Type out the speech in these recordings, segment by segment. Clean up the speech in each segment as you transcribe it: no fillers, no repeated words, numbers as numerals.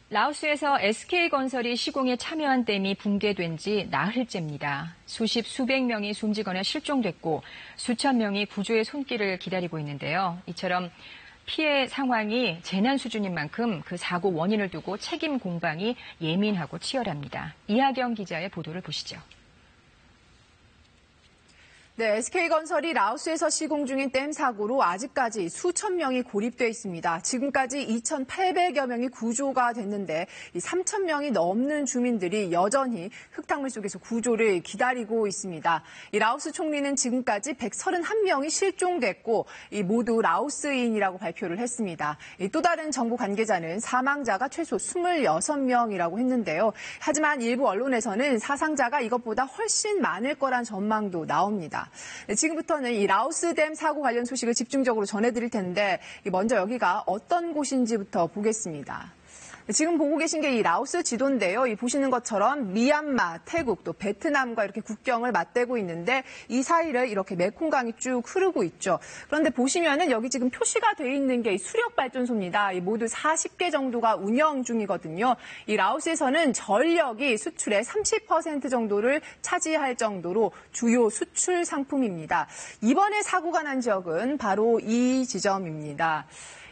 라오스에서 SK건설이 시공에 참여한 댐이 붕괴된 지 나흘째입니다. 수백 명이 숨지거나 실종됐고 수천 명이 구조의 손길을 기다리고 있는데요. 이처럼 피해 상황이 재난 수준인 만큼 그 사고 원인을 두고 책임 공방이 예민하고 치열합니다. 이하경 기자의 보도를 보시죠. 네, SK건설이 라오스에서 시공 중인 댐 사고로 아직까지 수천 명이 고립돼 있습니다. 지금까지 2,800여 명이 구조가 됐는데 3,000명이 넘는 주민들이 여전히 흙탕물 속에서 구조를 기다리고 있습니다. 이 라오스 총리는 지금까지 131명이 실종됐고 모두 라오스인이라고 발표를 했습니다. 또 다른 정부 관계자는 사망자가 최소 26명이라고 했는데요. 하지만 일부 언론에서는 사상자가 이것보다 훨씬 많을 거란 전망도 나옵니다. 지금부터는 이 라오스 댐 사고 관련 소식을 집중적으로 전해드릴 텐데 먼저 여기가 어떤 곳인지부터 보겠습니다. 지금 보고 계신 게 이 라오스 지도인데요. 이 보시는 것처럼 미얀마, 태국, 또 베트남과 이렇게 국경을 맞대고 있는데 이 사이를 이렇게 메콩강이 쭉 흐르고 있죠. 그런데 보시면은 여기 지금 표시가 돼 있는 게 수력 발전소입니다. 모두 40개 정도가 운영 중이거든요. 이 라오스에서는 전력이 수출의 30% 정도를 차지할 정도로 주요 수출 상품입니다. 이번에 사고가 난 지역은 바로 이 지점입니다.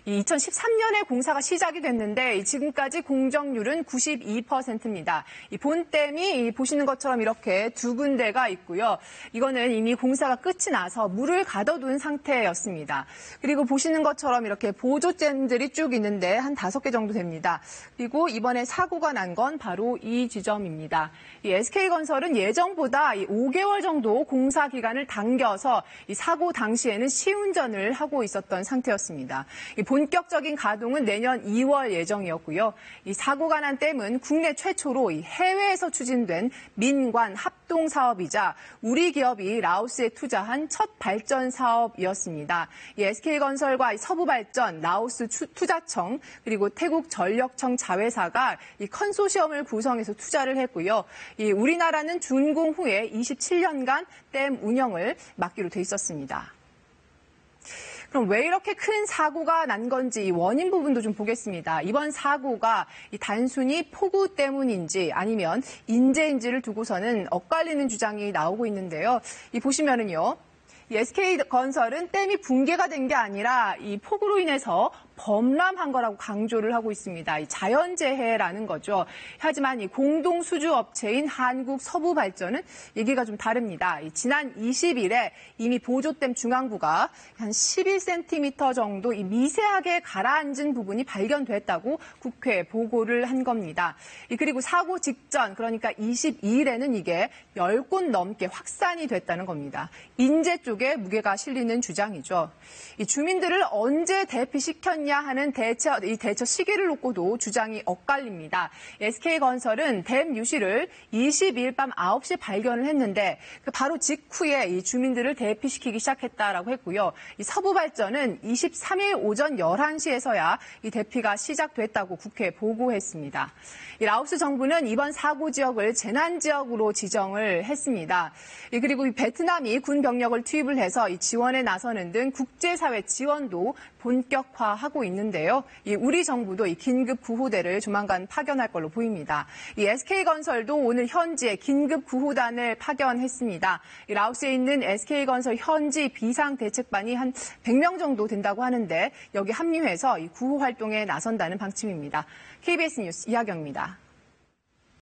2013년에 공사가 시작이 됐는데 지금까지 공정률은 92%입니다. 이 본댐이 보시는 것처럼 이렇게 두 군데가 있고요. 이거는 이미 공사가 끝이 나서 물을 가둬둔 상태였습니다. 그리고 보시는 것처럼 이렇게 보조댐들이 쭉 있는데 한 5개 정도 됩니다. 그리고 이번에 사고가 난 건 바로 이 지점입니다. 이 SK건설은 예정보다 5개월 정도 공사 기간을 당겨서 이 사고 당시에는 시운전을 하고 있었던 상태였습니다. 본격적인 가동은 내년 2월 예정이었고요. 이 사고가 난 댐은 국내 최초로 해외에서 추진된 민관 합동 사업이자 우리 기업이 라오스에 투자한 첫 발전 사업이었습니다. 이 SK건설과 서부발전, 라오스 투자청, 그리고 태국 전력청 자회사가 이 컨소시엄을 구성해서 투자를 했고요. 이 우리나라는 준공 후에 27년간 댐 운영을 맡기로 돼 있었습니다. 그럼 왜 이렇게 큰 사고가 난 건지 원인 부분도 좀 보겠습니다. 이번 사고가 단순히 폭우 때문인지 아니면 인재인지를 두고서는 엇갈리는 주장이 나오고 있는데요. 보시면은요. SK건설은 댐이 붕괴가 된 게 아니라 이 폭우로 인해서 범람한 거라고 강조를 하고 있습니다. 이 자연재해라는 거죠. 하지만 이 공동수주업체인 한국서부발전은 얘기가 좀 다릅니다. 지난 20일에 이미 보조댐 중앙부가 한 11cm 정도 미세하게 가라앉은 부분이 발견됐다고 국회에 보고를 한 겁니다. 그리고 사고 직전, 그러니까 22일에는 이게 10곳 넘게 확산이 됐다는 겁니다. 인재 쪽에 무게가 실리는 주장이죠. 이 주민들을 언제 대피시켰냐 하는 대처 시기를 놓고도 주장이 엇갈립니다. SK건설은 댐 유실을 22일 밤 9시에 발견을 했는데 바로 직후에 이 주민들을 대피시키기 시작했다라고 했고요. 이 서부발전은 23일 오전 11시에서야 이 대피가 시작됐다고 국회에 보고했습니다. 이 라오스 정부는 이번 사고 지역을 재난지역으로 지정을 했습니다. 그리고 이 베트남이 군 병력을 투입을 해서 이 지원에 나서는 등 국제사회 지원도 본격화하고 있는데요. 우리 정부도 이 긴급 구호대를 조만간 파견할 걸로 보입니다. 이 SK건설도 오늘 현지에 긴급 구호단을 파견했습니다. 라오스에 있는 SK건설 현지 비상대책반이 한 100명 정도 된다고 하는데 여기 합류해서 이 구호 활동에 나선다는 방침입니다. KBS 뉴스 이하경입니다.